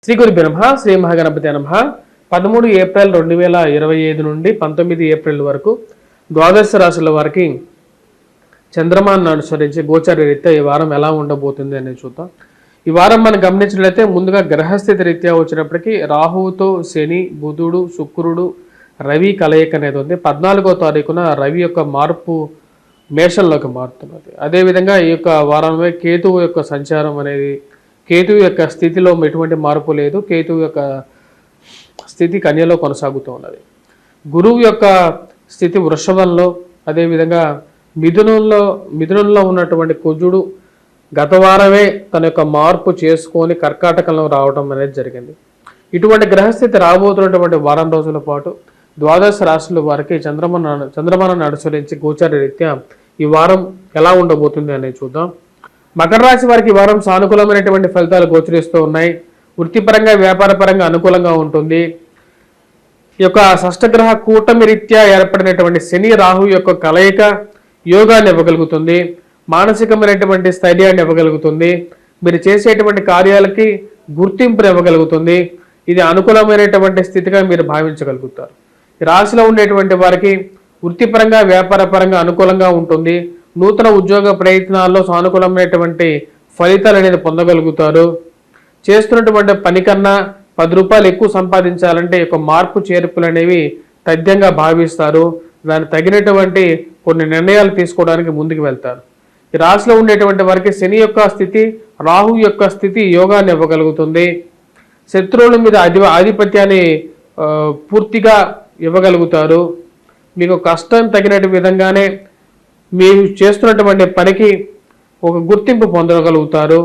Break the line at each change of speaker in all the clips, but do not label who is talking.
శ్రీ గురుభ్యో నమః. శ్రీ మహాగణపతి నమః. 13 ఏప్రిల్ 2025 నుండి 19 ఏప్రిల్ వరకు ద్వాదశ రాశుల వారికి చంద్రమాను అనుసరించి గోచార రీత్యా ఈ వారం ఎలా ఉండబోతుంది అనేది చూద్దాం. ఈ వారం మనం గమనించినట్లయితే ముందుగా గ్రహస్థితి రీత్యా వచ్చినప్పటికీ రాహువుతో శని, బుధుడు, శుక్రుడు, రవి కలయిక అనేది ఉంది. 14వ తారీఖున రవి యొక్క మార్పు మేషంలోకి మారుతున్నది. అదేవిధంగా ఈ యొక్క వారంలో కేతువు యొక్క సంచారం అనేది, కేతువు యొక్క స్థితిలో ఎటువంటి మార్పు లేదు. కేతువు యొక్క స్థితి కన్యలో కొనసాగుతూ ఉన్నది. గురువు యొక్క స్థితి వృషభంలో, అదేవిధంగా మిథునంలో ఉన్నటువంటి కుజుడు గత వారమే తన యొక్క మార్పు చేసుకొని కర్కాటకంలో రావడం అనేది జరిగింది. ఇటువంటి గ్రహస్థితి రాబోతున్నటువంటి వారం రోజుల పాటు ద్వాదశ రాశుల వారికి చంద్రమానాన్ని అనుసరించి గోచార రీత్యా ఈ వారం ఎలా ఉండబోతుంది అనేది చూద్దాం. మకర రాశి వారికి ఈ వారం సానుకూలమైనటువంటి ఫలితాలు గోచరిస్తూ ఉన్నాయి. వృత్తిపరంగా, వ్యాపారపరంగా అనుకూలంగా ఉంటుంది. ఈ యొక్క షష్టగ్రహ కూటమి రీత్యా ఏర్పడినటువంటి శని రాహు యొక్క కలయిక యోగాన్ని ఇవ్వగలుగుతుంది. మానసికమైనటువంటి స్థైర్యాన్ని ఇవ్వగలుగుతుంది. మీరు చేసేటువంటి కార్యాలకి గుర్తింపుని ఇవ్వగలుగుతుంది. ఇది అనుకూలమైనటువంటి స్థితిగా మీరు భావించగలుగుతారు. ఈ రాశిలో ఉండేటువంటి వారికి వృత్తిపరంగా, వ్యాపారపరంగా అనుకూలంగా ఉంటుంది. నూతన ఉద్యోగ ప్రయత్నాల్లో సానుకూలమైనటువంటి ఫలితాలు అనేది పొందగలుగుతారు. చేస్తున్నటువంటి పని కన్నా 10 రూపాయలు ఎక్కువ సంపాదించాలంటే యొక్క మార్పు చేర్పులు అనేవి తథ్యంగా భావిస్తారు. దానికి తగినటువంటి కొన్ని నిర్ణయాలు తీసుకోవడానికి ముందుకు వెళ్తారు. ఈ రాశిలో ఉండేటువంటి వారికి శని యొక్క స్థితి, రాహు యొక్క స్థితి యోగాన్ని ఇవ్వగలుగుతుంది. శత్రువుల మీద ఆధిపత్యాన్ని పూర్తిగా ఇవ్వగలుగుతారు. మీకు కష్టం తగినట్టు విధంగానే మీరు చేస్తున్నటువంటి పనికి ఒక గుర్తింపు పొందగలుగుతారు.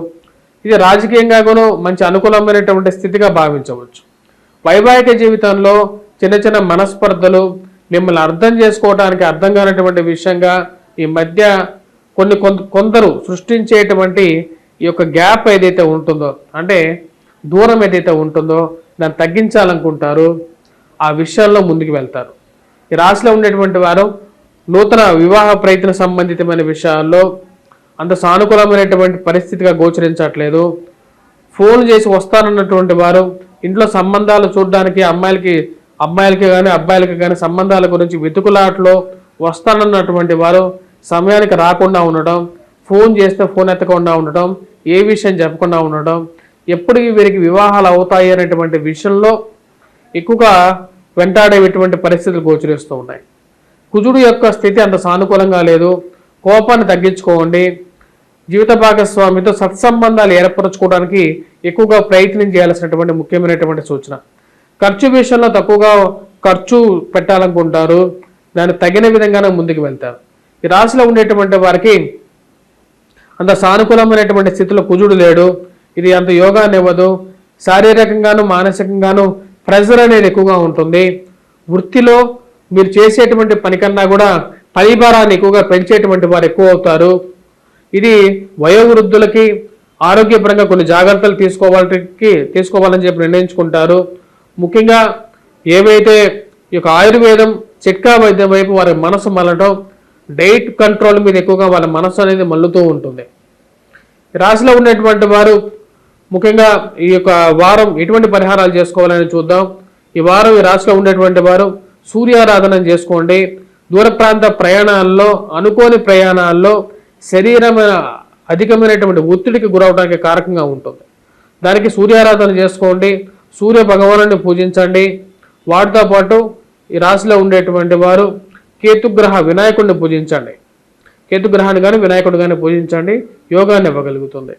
ఇది రాజకీయంగా కూడా మంచి అనుకూలమైనటువంటి స్థితిగా భావించవచ్చు. వైవాహిక జీవితంలో చిన్న చిన్న మనస్పర్ధలు, మిమ్మల్ని అర్థం చేసుకోవడానికి అర్థం కానటువంటి విషయంగా ఈ మధ్య కొందరు సృష్టించేటువంటి ఈ యొక్క గ్యాప్ ఏదైతే ఉంటుందో, అంటే దూరం ఏదైతే ఉంటుందో దాన్ని తగ్గించాలనుకుంటారు. ఆ విషయాల్లో ముందుకు వెళ్తారు. ఈ రాశిలో ఉండేటువంటి వారు నూతన వివాహ ప్రయత్న సంబంధితమైన విషయాల్లో అంత సానుకూలమైనటువంటి పరిస్థితిగా గోచరించట్లేదు. ఫోన్ చేసి వస్తానన్నటువంటి వారు ఇంట్లో సంబంధాలు చూడడానికి అమ్మాయిలకి కానీ అబ్బాయిలకి కానీ సంబంధాల గురించి వెతుకులాట్లో వస్తానన్నటువంటి వారు సమయానికి రాకుండా ఉండటం, ఫోన్ చేస్తే ఫోన్ ఎత్తకుండా ఉండటం, ఏ విషయం చెప్పకుండా ఉండటం, ఎప్పటికీ వీరికి వివాహాలు అవుతాయి అనేటువంటి విషయంలో ఎక్కువగా వెంటాడేటువంటి పరిస్థితులు గోచరిస్తూ ఉన్నాయి. కుజుడు యొక్క స్థితి అంత సానుకూలంగా లేదు. కోపాన్ని తగ్గించుకోండి. జీవిత భాగస్వామితో సత్సంబంధాలు ఏర్పరచుకోవడానికి ఎక్కువగా ప్రయత్నం చేయాల్సినటువంటి ముఖ్యమైనటువంటి సూచన. ఖర్చు విషయంలో తక్కువగా ఖర్చు పెట్టాలనుకుంటారు. దానికి తగిన విధంగానే ముందుకు వెళ్తారు. ఈ రాశిలో ఉండేటువంటి వారికి అంత సానుకూలమైనటువంటి స్థితిలో కుజుడు లేడు. ఇది అంత యోగాన్ని ఇవ్వదు. శారీరకంగాను మానసికంగాను ప్రెజర్ అనేది ఎక్కువగా ఉంటుంది. వృత్తిలో మీరు చేసేటువంటి పని కన్నా కూడా పరిభారాన్ని ఎక్కువగా పెంచేటువంటి వారు ఎక్కువ అవుతారు. ఇది వయోవృద్ధులకి ఆరోగ్యపరంగా కొన్ని జాగ్రత్తలు తీసుకోవాలని చెప్పి నిర్ణయించుకుంటారు. ముఖ్యంగా ఏవైతే ఈ యొక్క ఆయుర్వేదం, చిట్కా వైద్యం వైపు వారి మనసు మళ్ళటం, డైట్ కంట్రోల్ మీద ఎక్కువగా వాళ్ళ మనసు అనేది మల్లుతూ ఉంటుంది. రాశిలో ఉన్నటువంటి వారు ముఖ్యంగా ఈ యొక్క వారం ఎటువంటి పరిహారాలు చేసుకోవాలని చూద్దాం. ఈ వారం ఈ రాశిలో ఉండేటువంటి వారు సూర్యారాధన చేసుకోండి. దూర ప్రాంత ప్రయాణాల్లో, అనుకోని ప్రయాణాల్లో శరీరం అధికమైనటువంటి ఒత్తిడికి గురవడానికి కారకంగా ఉంటుంది. దానికి సూర్యారాధన చేసుకోండి. సూర్య భగవాను పూజించండి. వాటితో పాటు ఈ రాశిలో ఉండేటువంటి వారు కేతుగ్రహ వినాయకుడిని పూజించండి. కేతుగ్రహాన్ని కానీ వినాయకుడు కానీ పూజించండి. యోగాన్ని ఇవ్వగలుగుతుంది.